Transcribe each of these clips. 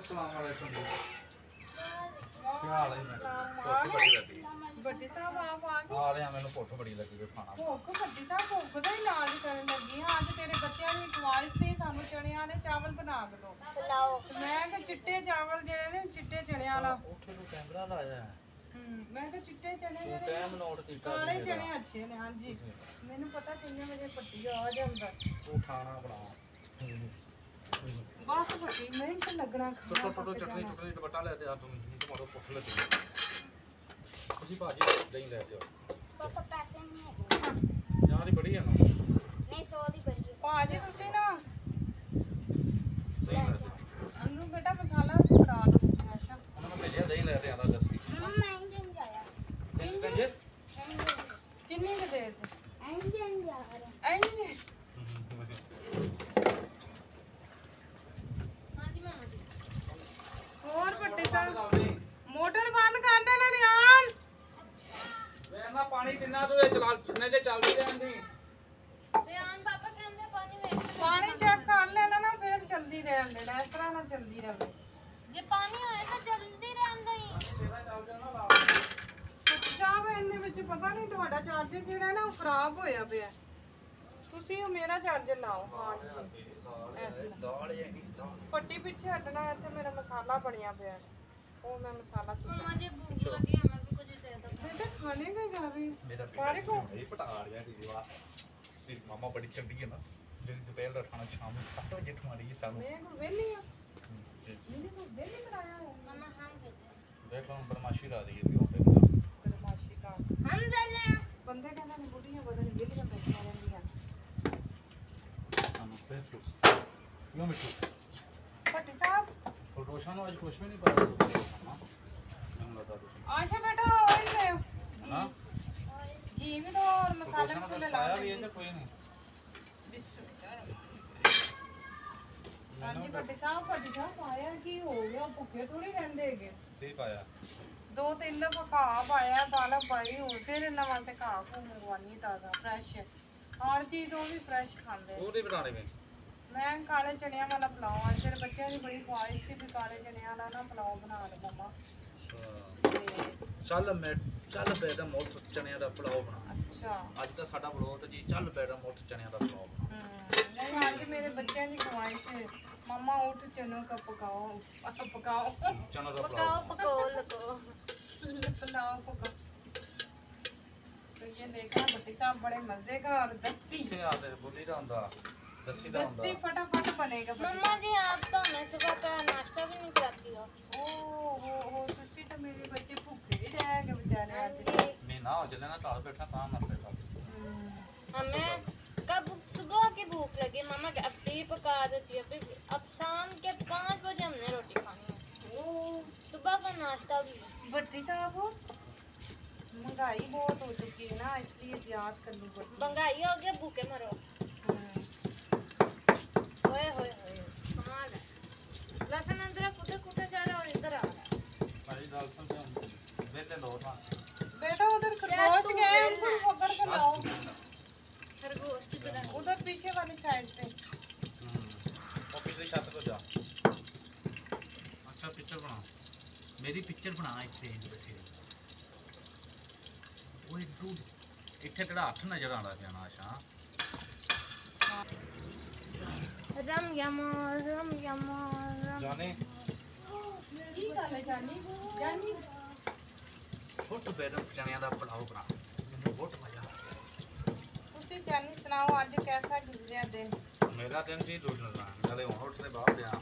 अस्सलाम वालेकुम जी। क्या हाल है मेरा? भुख बड़ी लगी। ਵੱਡੀ ਸਾਹਿਬ ਆਪ ਆ ਗਏ। आ रहे हैं मैंने भुख बड़ी लगी है खाना। ਭੁੱਖ ਵੱਡੀ ਸਾਹਿਬ ਭੁੱਖ ਦਾ ਇਲਾਜ ਕਰਨ ਲੱਗੀ ਹਾਂ। ਅੱਜ ਤੇਰੇ ਬੱਚਿਆਂ ਦੀ ਖਵਾਇਸ਼ ਸੀ ਸਾਨੂੰ ਚਣਿਆਂ ਦੇ ਚਾਵਲ ਬਣਾ ਕੇ ਦਿਓ। ਪੁਲਾਓ ਮੈਂ ਕਿ ਚਿੱਟੇ ਚਾਵਲ ਜਿਹੜੇ ਨੇ ਚਿੱਟੇ ਚਣਿਆਂ ਵਾਲਾ। ਉੱਥੇ ਨੂੰ ਕੈਮਰਾ ਲਾਇਆ ਹੈ। ਮੈਂ ਕਿ ਚਿੱਟੇ ਚਣੇ ਤੂੰ ਜਿਹੜੇ ਟਾਈਮ ਨੋਟ ਕੀਤਾ ਕਾਲੇ ਚਣੇ ਅੱਛੇ ਨੇ। ਹਾਂਜੀ ਮੈਨੂੰ ਪਤਾ ਕਿੰਨੇ ਵਜੇ ਪੱਟੀ ਆ ਜਾਂਦਾ। ਤੂੰ ਖਾਣਾ ਬਣਾ। ਬਸ ਵੱਡੀ ਮਿੰਟ ਲੱਗਣਾ ਖਾਣਾ ਟੋਟੋ ਚਟਨੀ ਚਟਨੀ ਦੁਪੱਟਾ ਲੈ ਤੇ ਆ ਤੂੰ ਤੁਹਾਡਾ ਭੁੱਖ ਲੱਗੀ। ਤੁਸੀਂ ਭਾਜੀ ਦਹੀਂ ਲੈ ਕੇ ਆਓ। ਪਾਪਾ ਪੈਸੇ ਨਹੀਂ ਹੈਗੇ। ਯਾਰ ਹੀ ਬੜੀ ਹੈ ਨਾ। ਨਹੀਂ 100 ਦੀ ਬੜੀ ਹੈ। ਭਾਜੀ ਤੁਸੀਂ ਨਾ ਦਹੀਂ ਲੈ ਤੇ ਅੰਨੂ ਬੇਟਾ ਮਸਾਲਾ ਬਣਾ ਦਿਓ। ਅੱਛਾ ਉਹਨਾਂ ਨੇ ਭੇਜਿਆ ਦਹੀਂ ਲੈ ਤੇ ਆਂਦਾ ਦੱਸੀ। ਇੰਜਨ ਜਾਇਆ ਤਿੰਨ ਪੰਜੇ ਕਿੰਨੀ ਕੁ ਦੇਰ ਚ ਇੰਜਨ ਜਾ ਰਿਹਾ। ਇੰਜ ਹਾਂਜੀ ਮਾਮਾ ਜੀ। ਹੋਰ ਵੱਡੇ ਸਾਹਿਬ ਮੋਟਰ ਬੰਦ ਕਰ ਦੇਣਾ ਰਿਆਨ। ਮੈਂ ਨਾ ਪਾਣੀ ਕਿੰਨਾ ਤੂੰ ਇਹ ਚਲਾ ਜਿੰਨੇ ਤੇ ਚੱਲਦੀ ਰਹਿੰਦੀ। ਰਿਆਨ ਪਾਪਾ ਕਹਿੰਦੇ ਪਾਣੀ ਵੇਖ। ਪਾਣੀ ਚੈੱਕ ਕਰ ਲੈਣਾ ਨਾ ਫਿਰ ਜਲਦੀ ਰਹਿਣ ਦੇਣਾ। ਇਸ ਤਰ੍ਹਾਂ ਨਾ ਜਲਦੀ ਰਹੇ। ਜੇ ਪਾਣੀ ਹੋਏ ਤਾਂ ਜਲਦੀ ਰਹਿੰਦਾ ਹੀ। ਤੇਰਾ ਚੱਲ ਜਾਣਾ ਲਾ। ਚਾਹ ਇੰਨੇ ਵਿੱਚ ਪਤਾ ਨਹੀਂ ਤੁਹਾਡਾ ਚਾਰਜਰ ਜਿਹੜਾ ਨਾ ਉਹ ਖਰਾਬ ਹੋਇਆ ਪਿਆ। ਤੁਸੀਂ ਉਹ ਮੇਰਾ ਚਾਰਜਰ ਲਾਓ। ਹਾਂਜੀ ਦਾਲ ਹੈਗੀ ਦਾਲ। ਪੱਟੀ ਪਿੱਛੇ ਹਟਣਾ। ਇੱਥੇ ਮੇਰਾ ਮਸਾਲਾ ਬਣਿਆ ਪਿਆ ਉਹ ਮੈਂ ਮਸਾਲਾ ਚੁੱਕਾ। ਮਾਮਾ ਜੀ ਭੁੱਖ ਲੱਗੀ ਹमें भी कुछ दे दो। ਬੇਟਾ ਖਾਣੇ ਕਾ ਗਾ ਵੀ ਮੇਰਾ ਸਾਰੇ ਕੋ ਇਹ ਪਟਾ ਰਿਹਾ ਦੀ ਵਾਹ ਤੇ ਮਾਮਾ ਬੜੀ ਚੰਗੀ ਹੈ ਨਾ ਜਿਹੜੀ ਦੁਪਹਿਰ ਦਾ ਖਾਣਾ ਸ਼ਾਮ ਨੂੰ 7 ਵਜੇ ਖਵਾਉਂਦੀ ਹੈ ਸਾਨੂੰ। ਮੈਂ ਕੋ ਵੇਲੀ ਆ ਮੇਰੇ ਕੋ ਵੇਲੀ ਬਣਾਇਆ ਹੈ। मामा हाँ कहते ਦੇਖ ਲਓ ਬਰਮਾਸ਼ੀ ਲਾ ਰਹੀ ਹੈ ਵੀ ਉਹ ਤੇ ਬਦਮਾਸ਼ੀ ਕਾ हम वेले हैं। ਬੰਦੇ ਕਹਿੰਦੇ ਨੇ ਬੁੱਢੀਆਂ ਬਦਨ ਵੇਲੀਆਂ ਬੈਠੀਆਂ ਰਹਿੰਦੀਆਂ। ਸਾਨੂੰ ਫੇਰ ਚੁੱਸ ਕਿਉਂ ਮਿੱਠੂ ਭੱਟੀ ਸਾਹਿਬ और रोशन आज कुछ भी नहीं पता ना नहीं बता दो आशा बेटा ऑयल ले हां घी भी दो और मसाले रोशन भी तो ला खाया भी है तो कोई नहीं ਹਾਂਜੀ ਭੱਟੀ ਸਾਹਿਬ ਆਇਆ ਕੀ ਹੋ ਗਿਆ ਭੁੱਖੇ ਥੋੜੀ ਰਹਿੰਦੇ ਹੈਗੇ। ਤੇ ਪਾਇਆ 2-3 ਦਫਾ ਘਾਹ ਪਾਇਆ ਪਾਲਕ ਪਾਈ ਹੁਣ ਫਿਰ ਇਹਨਾਂ ਵਾਸਤੇ ਘਾਹ ਕੋ ਮੰਗਵਾਨੀ ਤਾਜ਼ਾ ਫਰੈਸ਼ ਹਰ ਚੀਜ਼ ਉਹ ਵੀ ਫਰੈਸ਼ ਖਾਂਦੇ। ਉਹ ਨਹੀਂ ਬਣਾਣੇ ਮੈਂ ਕਾਲੇ ਚਣਿਆਂ ਵਾਲਾ ਪਲਾਓ ਅੱਜ ਤੇਰੇ ਬੱਚਿਆਂ ਦੀ ਬੜੀ ਖੁਆਇਸ਼ ਸੀ ਵੀ ਕਾਲੇ ਚਣਿਆਂ ਦਾ ਨਾ ਪਲਾਓ ਬਣਾ ਦੇ ਮਮਾ। ਚੱਲ ਬੈਠਾ ਮੋਠ ਚਣਿਆਂ ਦਾ ਪਲਾਓ ਬਣਾ। ਅੱਛਾ ਅੱਜ ਤਾਂ ਸਾਡਾ ਬਲੋਤ ਜੀ ਚੱਲ ਬੈਠਾ ਮੋਠ ਚਣਿਆਂ ਦਾ ਪਲਾਓ ਬਣਾ। ਨਹੀਂ ਅੱਜ ਮੇਰੇ ਬੱਚਿਆਂ ਦੀ ਖੁਆਇਸ਼ ਹੈ मम्मा उठ चनों का पकाओ पकाओ चनों का पकाओ पकाओ लगाओ पुलाव पकाओ। तो ये देखा भट्टी साहब बड़े मजे का और दस्ती किथे आते बोली दा हुंदा दस्सी दा हुंदा दस्ती फटाफट बनेगा। मम्मा जी आप तो हमें सुबह का नाश्ता भी नहीं कराती हो। ओ तुसी तो मेरे बच्चे भूखे ही रह गए बेचारे आज। महीना हो चले ना घर बैठा ता मरते था हमें कब सुबह की भूख लगी मम्मा अब भी पका देती है। अब शाम के 5 बजे हमने रोटी खानी है। सुबह का नाश्ता भी। भट्टी साहब महंगाई बहुत हो चुकी है ना इसलिए याद करनी पड़ती। महंगाई हो गया भूखे मरो। होए होए होए कमाल है। लहसुन अदरक कुटे कुटे जा रहा और इधर आ रहा है। मेरी दाल सुन वेले लो ना बेटा उधर खरगोश गए उनको पकड़ के लाओ खरगोश की तरह उधर पीछे वाली साइड पे। और पिछली छत को जा। अच्छा पिक्चर बना मेरी पिक्चर बना इतने बैठे वो एक दूर इतने तेरा हाथ नजर आना जाना आशा रम यमा जाने की गल है जानी जानी फुट बैठ चनिया दा पलाओ बना मैंने बहुत मजा ਤੁਸੀਂ ਜਾਨੀ ਸੁਣਾਓ ਅੱਜ कैसा गुजरिया दिन। मेरा दिन जी गुजरना नाले हुण उठदे बाहर गया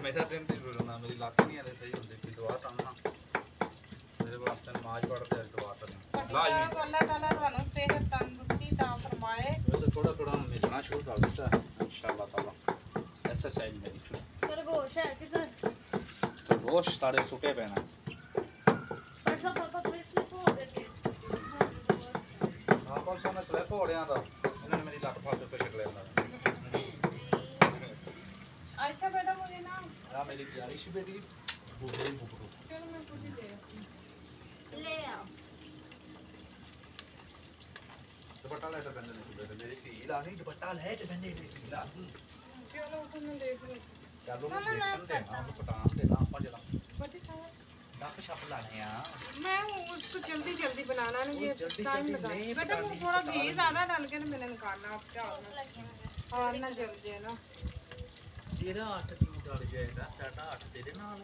मेरा दिन नहीं गुजरना मेरी लात नहीं हले सही होंदी की दुआ करना मेरे वास्ते नमाज पढ़ते दुआ करनी लाजमी अल्लाह ताला ਤੁਹਾਨੂੰ ਸਿਹਤ ਤੰਦਰੁਸਤੀ ता फरमाए। वैसे थोड़ा थोड़ा मिलना शुरू कर देता है इंशाल्लाह ताला एक्सरसाइज मेरी शुरू खरगोश है किधर। तो गोश्त सारे सुके पैना परसों पापा फिर स्लिप हो गए थे। हां परसों मैं स्लिप हो रहा था इन्होंने मेरी लत फाड़ के शक्ल लेना आयशा बेटा मुझे ना या मेरी प्यारी सी बेटी बुढ़ी बुकरू चलो मैं कुछ ही दे ले आओ दुपट्टा ले तो बंदे ने मेरी धी ला नहीं दुपट्टा ले तो बंदे ने धी ला चलो तुम देख लो। ਚੱਲ ਉਹ ਮਮਾ ਮੈਂ ਵੇਖਣ ਦੇਣਾ ਉਹਨੂੰ ਪਟਾਣ ਦੇਣਾ ਆਪਾਂ ਜਰਾ बच्चे साहब ਡੱਕ ਛੱਪ ਲਾਣੇ ਆ मैं उसको जल्दी जल्दी बनाना नहीं ये जल्दी टाइम जल्दी लगा नहीं बेटा वो पकानी, थोड़ा पका घी लेंगे। ज्यादा डाल के ना मैंने निकालना आप डालना हाँ ना जल जाए ना ਜਿਹੜਾ 8 ਕਿਲੋ ਡਲ ਜਾਏਗਾ ਸਾਡਾ 8 ਤੇਰੇ ਨਾਲ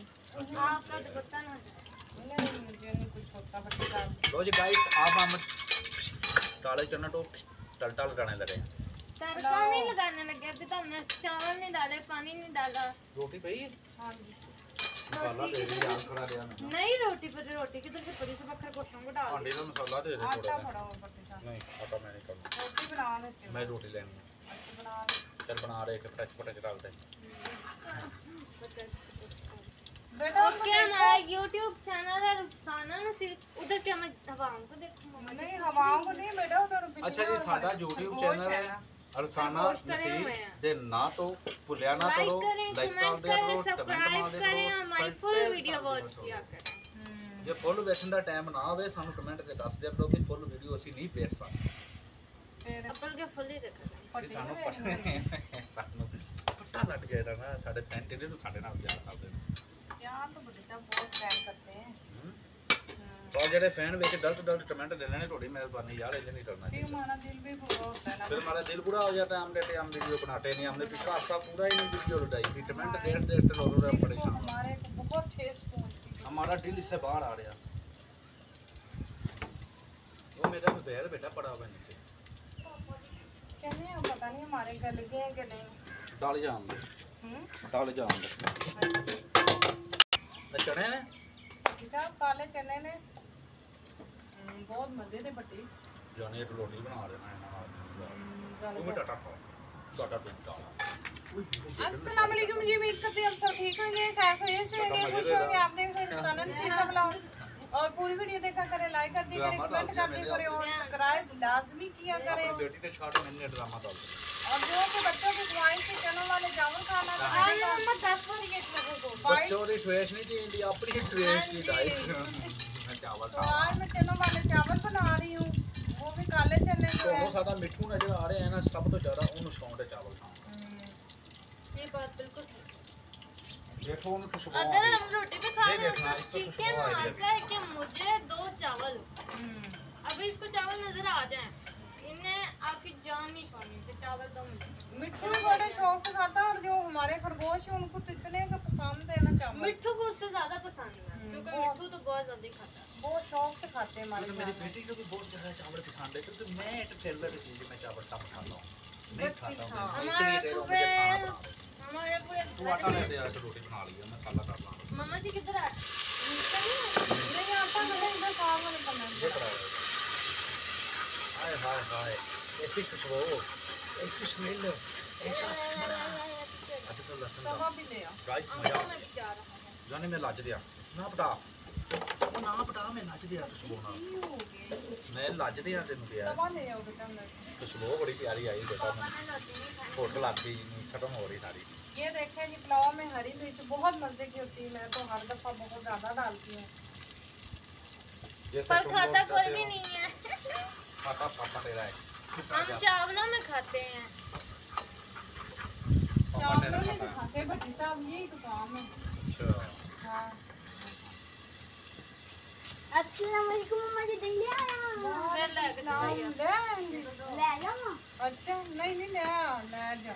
आपका दुपट्टा ना नहीं मुझे नहीं कुछ होता बच्चे डाल लो जी गाइस अब हम काले चना तो टल टल लगाने लगे हैं तड़का नहीं लगाने लगे अभी तो हमने चावल नहीं डाले पानी नहीं डाला रोटी पई है हाँ जी मसाला दे दे यार थोड़ा दे ना नहीं रोटी पर रोटी किधर से पड़ी से बखर कोसों को डाल अंडे का मसाला दे दे थोड़ा आटा सा पड़ा हुआ बच्चे साहब नहीं आटा मैं नहीं करना रोटी बना लेते मैं रोटी लेनी है अच्छा बना ले चल बना रहे एक फ्रेश पटेट डाल दे बेटा ओके हमारा YouTube चैनल है रुखसाना नसीर उधर क्या मैं हवाओं को देखूं मम्मा नहीं हवाओं को नहीं बेटा उधर बिल्ली अच्छा जी और साडा बड़ा YouTube खरगोश चैनल है है ना। अरसाना पोस्ट करे हुए नसीर हैं। दे ना तो भुलिया ना लाइक करो करें लाइक कमेंट कर दिया करें करो कमेंट सब्सक्राइब मार दिया करें करो हमारी फुल वीडियो वॉच किया करें ਜੇ ਫੁੱਲ ਵੇਖਣ ਦਾ ਟਾਈਮ ਨਾ ਆਵੇ ਸਾਨੂੰ ਕਮੈਂਟ ਤੇ ਦੱਸ ਦਿਆ ਕਰੋ ਕਿ ਫੁੱਲ ਵੀਡੀਓ ਅਸੀਂ ਨਹੀਂ ਵੇਖ ਸਕਦੇ फिर अपन के फुल ही देखा ਕਿ पट्टी ਸਾਨੂੰ में ਸਾਨੂੰ ਪੱਟਾ ਲੱਗ ਜਾਏਗਾ ਨਾ ਸਾਡੇ ਫੈਨ ਜਿਹੜੇ ਨੂੰ ਸਾਡੇ ਨਾਲ ਪਿਆਰ ਕਰਦੇ ਨੇ यहाँ तो बच्चे साहब बहुत प्यार करते हैं ਔਰ ਜਿਹੜੇ ਫੈਨ ਵੇਖ ਗਲਤ ਗਲਤ ਕਮੈਂਟ ਦੇਣੇ ਨੇ ਤੁਹਾਡੀ ਮਿਹਰਬਾਨੀ यार ਇਹ ਨਹੀਂ करना फिर चाहिए हमारा दिल भी बुरा होता है ना फिर हमारा दिल बुरा हो जाता है हम कहते हैं हम वीडियो बनाते नहीं हमने पिछला हफ्ता पूरा ही नहीं वीडियो लगाई थी कमेंट देख देख के लोगों ने दिल परेशान को हमारे को बहुत ठेस पहुंचती है हमारा दिल इससे बाहर आ रहा वो मेरा बैग बेटा पड़ा हुआ है नीचे चने अब पता नहीं हमारे गल गए हैं कि नहीं डाल जान दे डाल जान दे तो चने ने जी साहब काले चने ने बहुत मजे थे बट्टी जाने एक रोटी बना देना है ना वो अस्सलाम बेटा टाटा टाटा तू डाल वालेकुम जी उम्मीद करते हैं आप सब ठीक होंगे खैर खैरियत से होंगे खुश होंगे आप देख रहे हैं रुखसाना नसीर का ब्लॉग और पूरी वीडियो देखा करें लाइक कर दिया करें कमेंट कर दिया करें और सब्सक्राइब लाजमी किया करें अपनी बेटी के छाट मैंने ड्रामा डाल दिया और जो कि बच्चों की ख्वाहिश से चनों वाले चावल खाना और खाने का मम्मा 10 बार ये लगे को बच्चों की ड्रेस नहीं देती अपनी ड्रेस की गाइस मैं चावल तो खा आज मैं चनों वाले चावल बना रही हूँ वो भी काले चने जो है बहुत ज्यादा मिठू नजर आ रहे हैं ना सब तो ज्यादा उन शौक है चावल खाना ये बात बिल्कुल सही देखो उन खुशबू अगर हम रोटी पे खा ये रहे देखना, हैं इसको तो खुशबू आ रही है। मारता है कि मुझे 2 चावल अभी इसको चावल नजर आ जाए इन्हें आपकी जान नहीं छोड़नी कि चावल दो मुझे मिट्टू भी बड़े शौक से खाता है और जो हमारे खरगोश है उनको तो इतने का पसंद है ना चावल मिट्ठू को उससे ज्यादा पसंद है क्योंकि बहुत। मिट्ठू तो बहुत ज्यादा खाता है बहुत शौक से खाते हैं हमारे तो मेरी घर में। बेटी को भी बहुत ज्यादा चावल पसंद है क्योंकि मैं एक फेवरेट चीज मैं चावल कम खाता हूँ नहीं बच्ची खाता हाँ। हूँ मैं इसलिए कह रहा हूँ मुझे खाना बना दे हमारे पूरे तू आटा ले दे आज रोटी बना ली है मसाला कर ला मम्मा जी किधर आ नहीं आता मैंने इधर काम वाले बना ये पड़ा है हाय हाय हाय ऐसी खुशबू ऐसी स्मेल ऐसा ਅੱਜ ਤਾਂ ਲਸਣ ਦਾ तवा भी ले आओ गाइस मजा मैं भी जा रहा हूँ ਜਾਨੇ ਮੈਂ ਲੱਜ ਦਿਆ ਨਾ ਪਟਾ ਉਹ ਨਾ ਪਟਾ ਮੈਂ ਲੱਜ ਦਿਆ ਖੁਸ਼ਬੂ ਨਾਲ ये हो गई ਮੈਂ ਲੱਜ ਦਿਆ ਤੈਨੂੰ ਕਿਹਾ तवा ले आओ बेटा मेरे ਖੁਸ਼ਬੂ ਬੜੀ ਪਿਆਰੀ ਆਈ ਬੇਟਾ पापा ने रोटी नहीं खाई भूख लग गई खत्म हो रही सारी ये देखें जी पुलाव में हरी मिर्च बहुत मजे की होती है मैं तो हर दफा बहुत ज्यादा डालती हूँ जैसे पर तुम खाता लोग कोई कहते भी हो, नहीं है खाता पापा तेरा है हम चावलों में खाते हैं पापा चावल तेरा में खाता तो है खाते भट्टी साहब यही तो काम है अच्छा हाँ अस्सलाम वालेकुम मम्मा जी दही आया मैं ले के ले आएंगे। ले जाओ अच्छा नहीं नहीं ले जा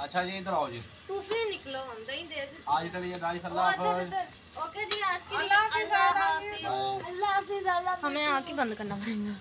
अच्छा जी इधर आओ जी दूसरे निकलो हम दही दे दे आज के लिए गाइस अल्लाह हाफिज ओके जी आज के लिए अल्लाह हाफिज़, अल्लाह हाफिज़ हमें आँखें बंद करना पड़ेगा